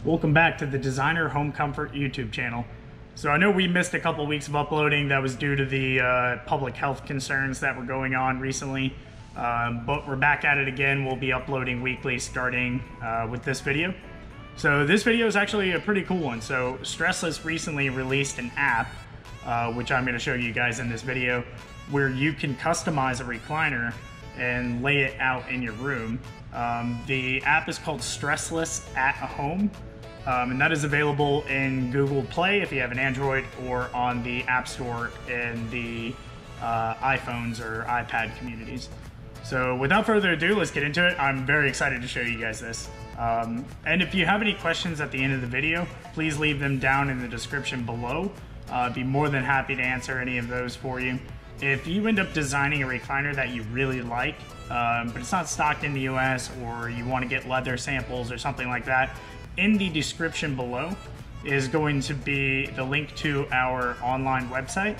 Welcome back to the Designer Home Comfort YouTube channel. So I know we missed a couple weeks of uploading. That was due to the public health concerns that were going on recently. But we're back at it again. We'll be uploading weekly starting with this video. So this video is actually a pretty cool one. So Stressless recently released an app, which I'm going to show you guys in this video, where you can customize a recliner and lay it out in your room. The app is called Stressless at Home. And that is available in Google Play if you have an Android, or on the App Store in the iPhones or iPad communities. So without further ado, let's get into it. I'm very excited to show you guys this. And if you have any questions at the end of the video, please leave them down in the description below. I'd be more than happy to answer any of those for you. If you end up designing a recliner that you really like, but it's not stocked in the US, or you want to get leather samples or something like that, in the description below is going to be the link to our online website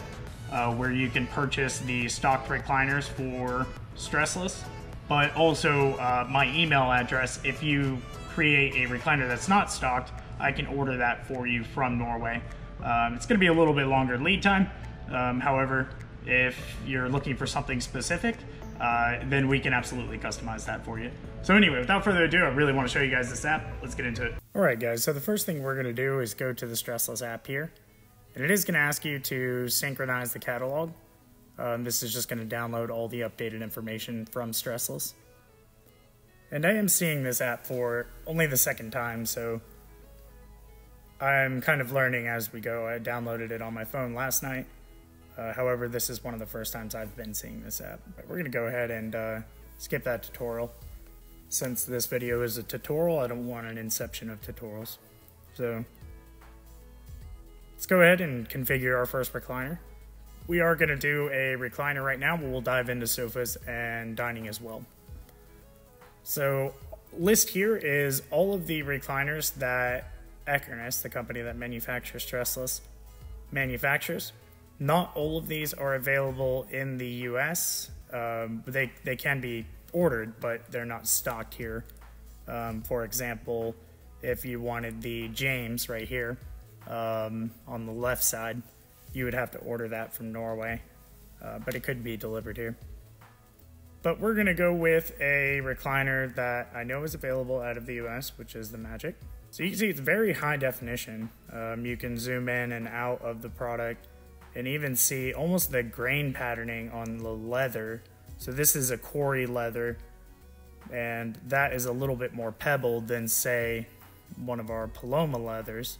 where you can purchase the stock recliners for Stressless, but also my email address. If you create a recliner that's not stocked, I can order that for you from Norway. It's going to be a little bit longer lead time. However, if you're looking for something specific, then we can absolutely customize that for you. So anyway, without further ado, I really want to show you guys this app. Let's get into it. All right, guys, so the first thing we're going to do is go to the Stressless app here. And it is going to ask you to synchronize the catalog. This is just going to download all the updated information from Stressless. And I am seeing this app for only the second time, so I'm kind of learning as we go. I downloaded it on my phone last night. However, this is one of the first times I've been seeing this app. But we're going to go ahead and skip that tutorial. Since this video is a tutorial, I don't want an inception of tutorials. So let's go ahead and configure our first recliner. We are going to do a recliner right now, but we'll dive into sofas and dining as well. So list here is all of the recliners that Recliners, the company that manufactures Stressless, manufactures. Not all of these are available in the US. They can be ordered, but they're not stocked here. For example, if you wanted the James right here on the left side, you would have to order that from Norway, but it could be delivered here. But we're going to go with a recliner that I know is available out of the US, which is the Magic. So you can see it's very high definition. You can zoom in and out of the product and even see almost the grain patterning on the leather. So this is a quarry leather, and that is a little bit more pebbled than, say, one of our Paloma leathers,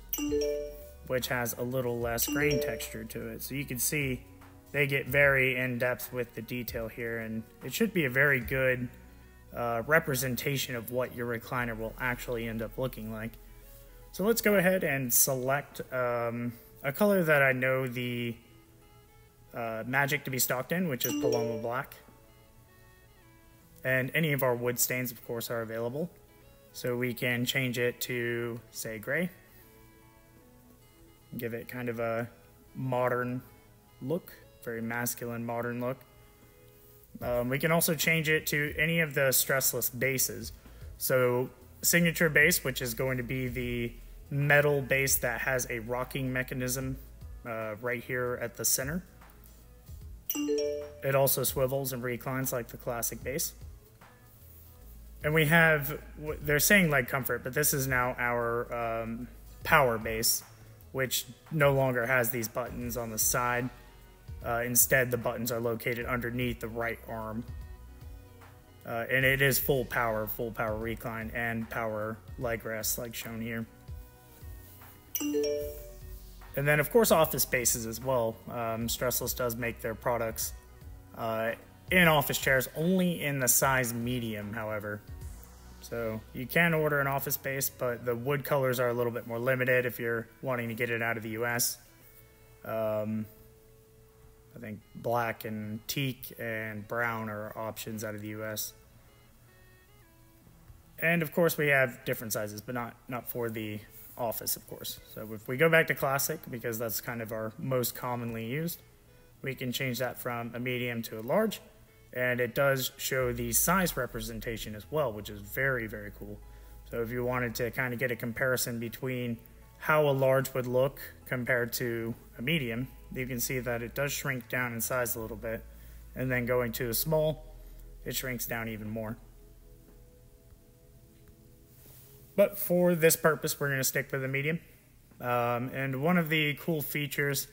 which has a little less grain texture to it. So you can see they get very in-depth with the detail here, and it should be a very good representation of what your recliner will actually end up looking like. So let's go ahead and select a color that I know the Magic to be stocked in, which is Paloma Black. And any of our wood stains, of course, are available. So we can change it to, say, gray. Give it kind of a modern look, very masculine modern look. We can also change it to any of the Stressless bases. So signature base, which is going to be the metal base that has a rocking mechanism right here at the center. It also swivels and reclines like the classic base. And we have, they're saying leg comfort, but this is now our power base, which no longer has these buttons on the side. Instead, the buttons are located underneath the right arm. And it is full power recline and power leg rest like shown here. And then, of course, office spaces as well. Stressless does make their products in office chairs, only in the size medium, however. So you can order an office space, but the wood colors are a little bit more limited if you're wanting to get it out of the US. I think black and teak and brown are options out of the US. And of course we have different sizes, but not for the office, of course. So if we go back to classic, because that's kind of our most commonly used, we can change that from a medium to a large. And it does show the size representation as well, which is very, very cool. So So if you wanted to kind of get a comparison between how a large would look compared to a medium, you can see that it does shrink down in size a little bit. And then going to a small, it shrinks down even more. But for this purpose, we're going to stick with the medium. And one of the cool features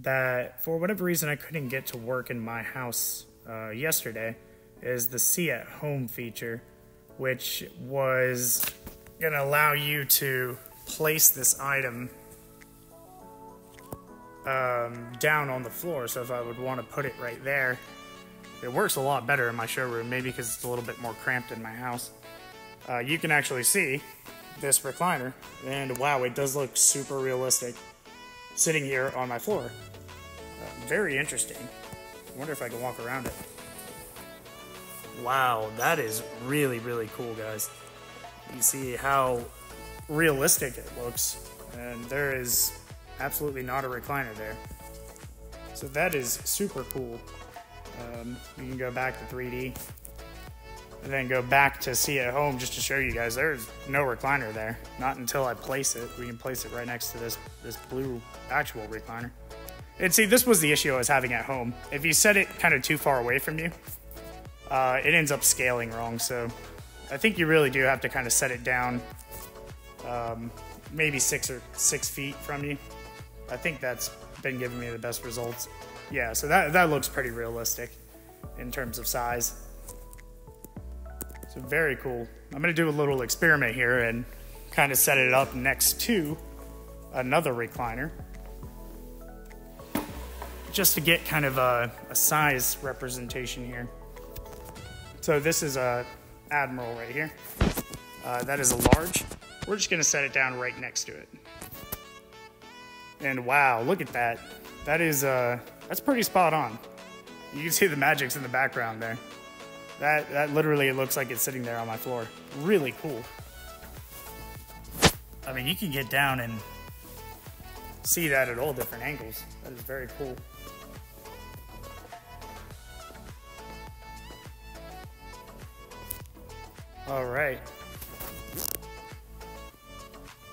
that, for whatever reason, I couldn't get to work in my house yesterday is the SIA Home feature, which was going to allow you to place this item down on the floor. So if I would want to put it right there, it works a lot better in my showroom, maybe because it's a little bit more cramped in my house. You can actually see this recliner, and wow, it does look super realistic sitting here on my floor. Very interesting. I wonder if I can walk around it. Wow, that is really, really cool, guys. You see how realistic it looks, and there is absolutely not a recliner there. So that is super cool. You can go back to 3D and then go back to SIA Home just to show you guys there's no recliner there. Not until I place it. We can place it right next to this blue actual recliner. And see, this was the issue I was having at home. If you set it kind of too far away from you, it ends up scaling wrong. So I think you really do have to kind of set it down maybe 6 feet from you. I think that's been giving me the best results. Yeah, so that looks pretty realistic in terms of size. So very cool. I'm gonna do a little experiment here and kind of set it up next to another recliner, just to get kind of a size representation here. So this is a Admiral right here. That is a large. We're just gonna set it down right next to it. And wow, look at that. That is, that's pretty spot on. You can see the magics in the background there. That literally looks like it's sitting there on my floor. Really cool. I mean, you can get down and see that at all different angles. That is very cool. All right.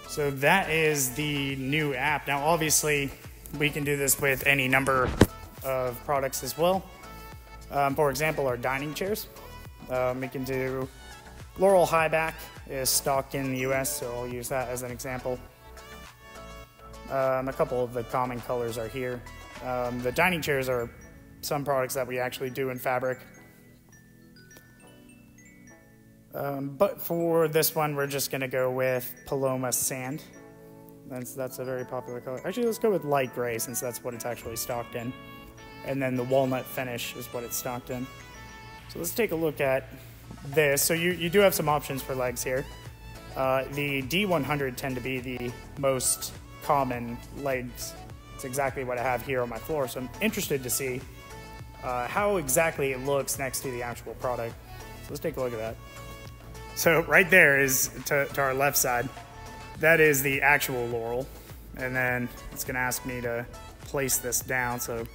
So that is the new app. Now, obviously, we can do this with any number of products as well. For example, our dining chairs. We can do Laurel High Back is stocked in the US, so I'll use that as an example. A couple of the common colors are here. The dining chairs are some products that we actually do in fabric. But for this one, we're just going to go with Paloma Sand. That's a very popular color. Actually, let's go with light gray since that's what it's actually stocked in. And then the walnut finish is what it's stocked in. So let's take a look at this. So you do have some options for legs here. The D100 tend to be the most common legs. It's exactly what I have here on my floor. So I'm interested to see how exactly it looks next to the actual product. So let's take a look at that. So right there is, to our left side, that is the actual Laurel. And then it's gonna ask me to place this down, so.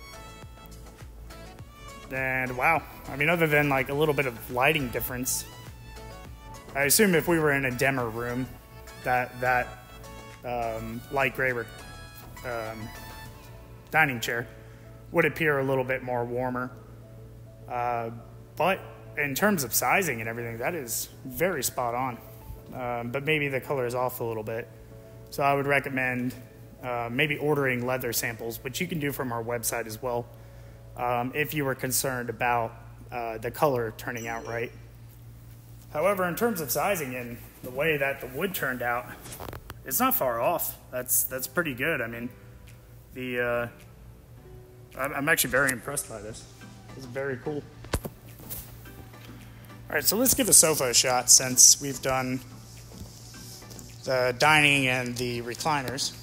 And wow, I mean, other than like a little bit of lighting difference, I assume if we were in a dimmer room, that light gray dining chair would appear a little bit more warmer. But in terms of sizing and everything, that is very spot on. But maybe the color is off a little bit. So I would recommend maybe ordering leather samples, which you can do from our website as well, if you were concerned about the color turning out right. However, in terms of sizing and the way that the wood turned out, it's not far off. That's pretty good. I mean, I'm actually very impressed by this. It's very cool. All right, so let's give the sofa a shot since we've done the dining and the recliners.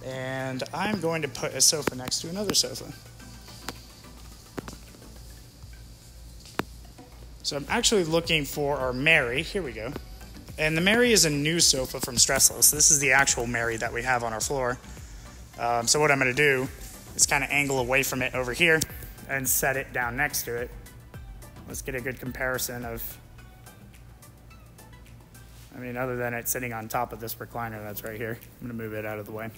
And I'm going to put a sofa next to another sofa. So I'm actually looking for our Mary. Here we go. And the Mary is a new sofa from Stressless. This is the actual Mary that we have on our floor. So what I'm going to do is kind of angle away from it over here and set it down next to it. Let's get a good comparison of I mean, other than it sitting on top of this recliner that's right here. I'm gonna move it out of the way.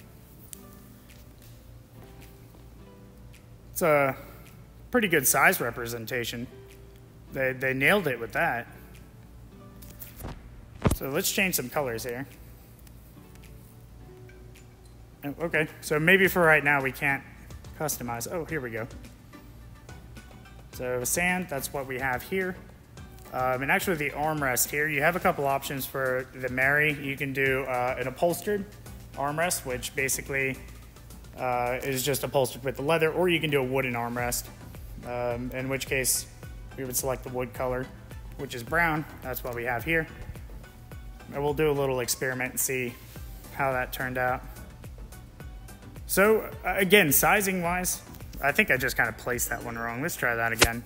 It's a pretty good size representation. They nailed it with that. So let's change some colors here. Oh, okay, so maybe for right now we can't customize. Oh, here we go. So sand, that's what we have here. And actually the armrest here, you have a couple options for the Mary. You can do an upholstered armrest, which basically is just upholstered with the leather, or you can do a wooden armrest, in which case we would select the wood color, which is brown. That's what we have here. And we'll do a little experiment and see how that turned out. So again, sizing wise, I think I just kind of placed that one wrong. Let's try that again.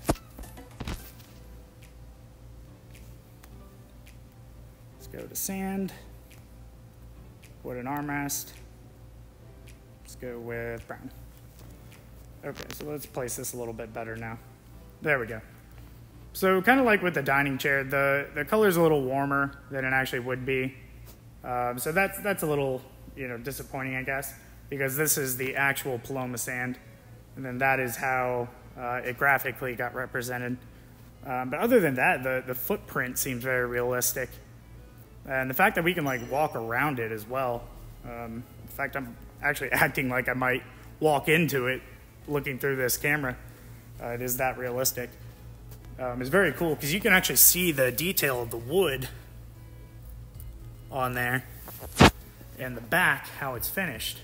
Let's go to sand, wooden armrest. Let's go with brown. Okay, so let's place this a little bit better now. There we go. So kind of like with the dining chair, the color's a little warmer than it actually would be. So that's a little, disappointing, I guess, because this is the actual Paloma sand, and then that is how it graphically got represented. But other than that, the footprint seems very realistic. And the fact that we can like walk around it as well. In fact, I'm actually acting like I might walk into it looking through this camera. It is that realistic. It's very cool because you can actually see the detail of the wood on there and the back, how it's finished.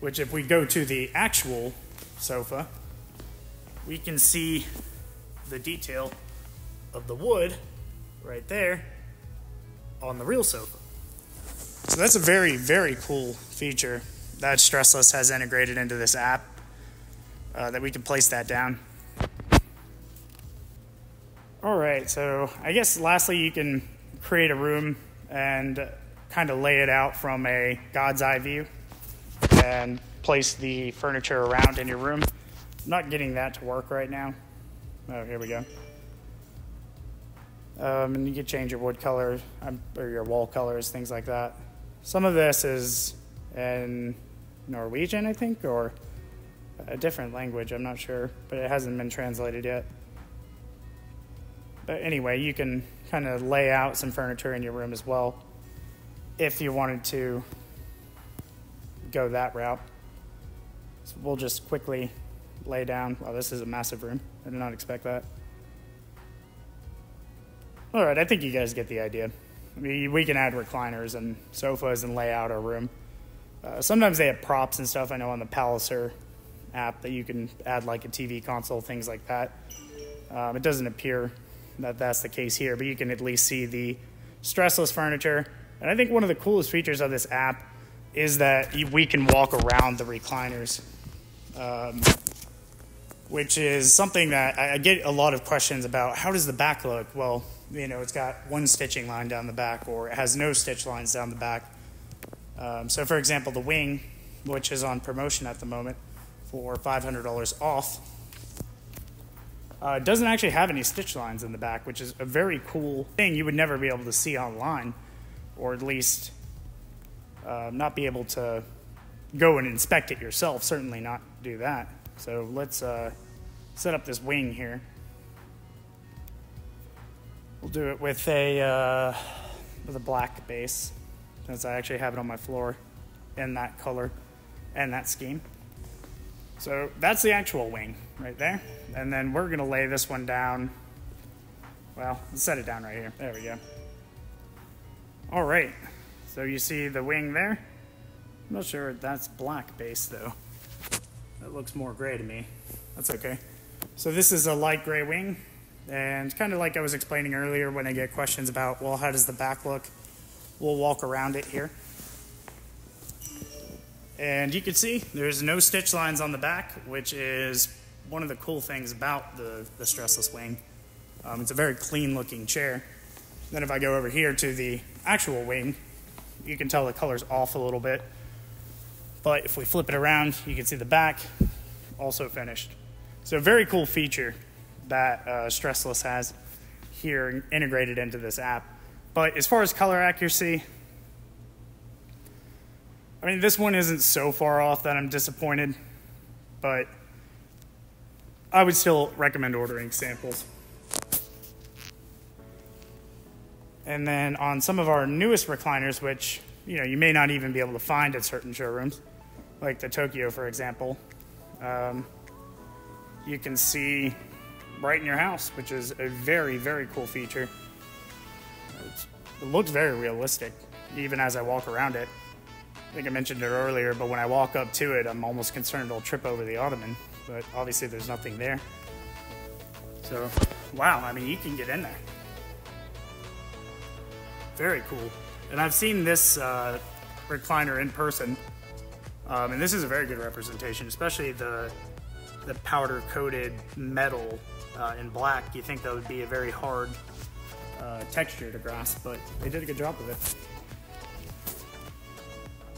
Which if we go to the actual sofa, we can see the detail of the wood right there on the real sofa. So that's a very, very cool feature that Stressless has integrated into this app, that we can place that down. All right, so I guess lastly you can create a room and kind of lay it out from a God's eye view and place the furniture around in your room. I'm not getting that to work right now. Oh, here we go. And you can change your wood color or your wall colors, things like that. Some of this is in Norwegian, I think, or a different language, I'm not sure, but it hasn't been translated yet. But anyway, you can kind of lay out some furniture in your room as well if you wanted to go that route. So we'll just quickly lay down. Wow, this is a massive room. I did not expect that. All right, I think you guys get the idea. I mean, we can add recliners and sofas and lay out our room. Sometimes they have props and stuff. I know on the Palliser app that you can add like a TV console, things like that. It doesn't appear that that's the case here, but you can at least see the Stressless furniture. And I think one of the coolest features of this app is that we can walk around the recliners, which is something that I get a lot of questions about. How does the back look? Well, it's got one stitching line down the back, or it has no stitch lines down the back. So for example, the wing, which is on promotion at the moment for $500 off, doesn't actually have any stitch lines in the back, which is a very cool thing you would never be able to see online, or at least not be able to go and inspect it yourself, certainly not do that. So let's set up this wing here. We'll do it with a black base, since I actually have it on my floor in that color and that scheme. So that's the actual wing right there. And then we're gonna lay this one down. Well, let's set it down right here. There we go. All right, so you see the wing there. I'm not sure that's black base though. That looks more gray to me. That's okay. So this is a light gray wing. And kind of like I was explaining earlier when I get questions about, well, how does the back look? We'll walk around it here. And you can see there's no stitch lines on the back, which is one of the cool things about the Stressless wing. It's a very clean looking chair. Then if I go over here to the actual wing, you can tell the color's off a little bit. But if we flip it around, you can see the back also finished. So a very cool feature that Stressless has here integrated into this app. But as far as color accuracy, I mean, this one isn't so far off that I'm disappointed, but I would still recommend ordering samples. And then on some of our newest recliners, which, you know, you may not even be able to find at certain showrooms, like the Tokyo, for example, you can see right in your house, which is a very, very cool feature. It looks very realistic, even as I walk around it. I think I mentioned it earlier, but when I walk up to it, I'm almost concerned it'll trip over the ottoman, but obviously there's nothing there. So, wow, I mean, you can get in there. Very cool. And I've seen this recliner in person, and this is a very good representation, especially the powder-coated metal in black. You think that would be a very hard texture to grasp, but they did a good job of it.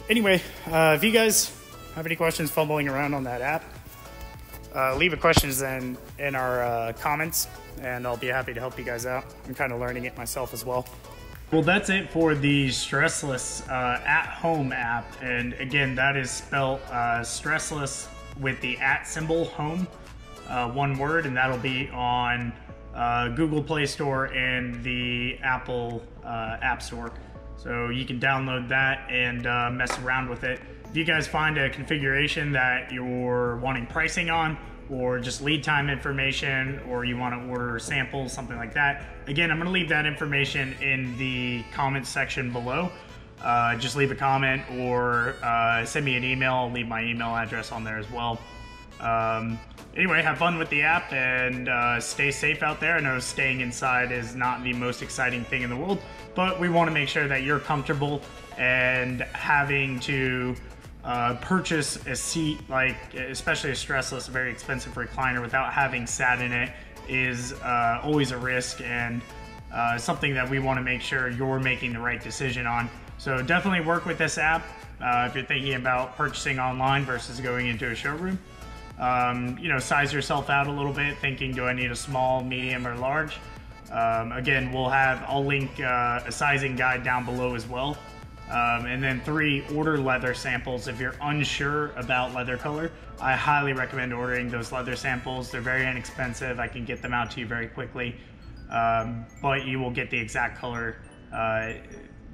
Anyway, if you guys have any questions fumbling around on that app, leave a questions in our comments, and I'll be happy to help you guys out. I'm kind of learning it myself as well. Well, that's it for the Stressless at-home app, and again, that is spelled Stressless with the @ symbol, home, one word, and that'll be on Google Play Store and the Apple App Store. So you can download that and mess around with it. If you guys find a configuration that you're wanting pricing on, or just lead time information, or you want to order samples, something like that, again, I'm going to leave that information in the comments section below. Just leave a comment or send me an email. I'll leave my email address on there as well. Anyway, have fun with the app and stay safe out there. I know staying inside is not the most exciting thing in the world, but we want to make sure that you're comfortable, and having to purchase a seat, like especially a Stressless, a very expensive recliner, without having sat in it is always a risk, and something that we want to make sure you're making the right decision on. So definitely work with this app if you're thinking about purchasing online versus going into a showroom. You know, size yourself out a little bit, thinking, do I need a small, medium, or large? Again, I'll link a sizing guide down below as well. And then 3, order leather samples. If you're unsure about leather color, I highly recommend ordering those leather samples. They're very inexpensive. I can get them out to you very quickly, but you will get the exact color.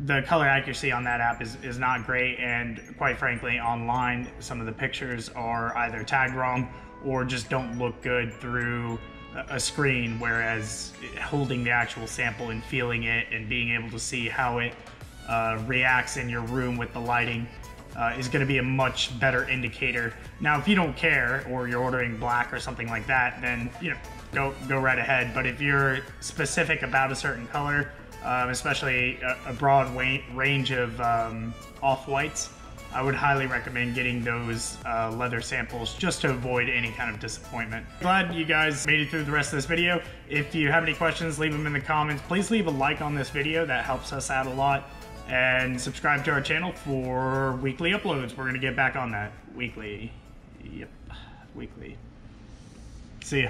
The color accuracy on that app is not great, and quite frankly, online, some of the pictures are either tagged wrong or just don't look good through a screen, whereas holding the actual sample and feeling it and being able to see how it reacts in your room with the lighting is going to be a much better indicator. Now, if you don't care, or you're ordering black or something like that, then, you know, go right ahead. But if you're specific about a certain color, especially a broad range of off-whites, I would highly recommend getting those leather samples just to avoid any kind of disappointment. Glad you guys made it through the rest of this video. If you have any questions, leave them in the comments. Please leave a like on this video. That helps us out a lot. And subscribe to our channel for weekly uploads. We're going to get back on that weekly. Yep, weekly. See ya.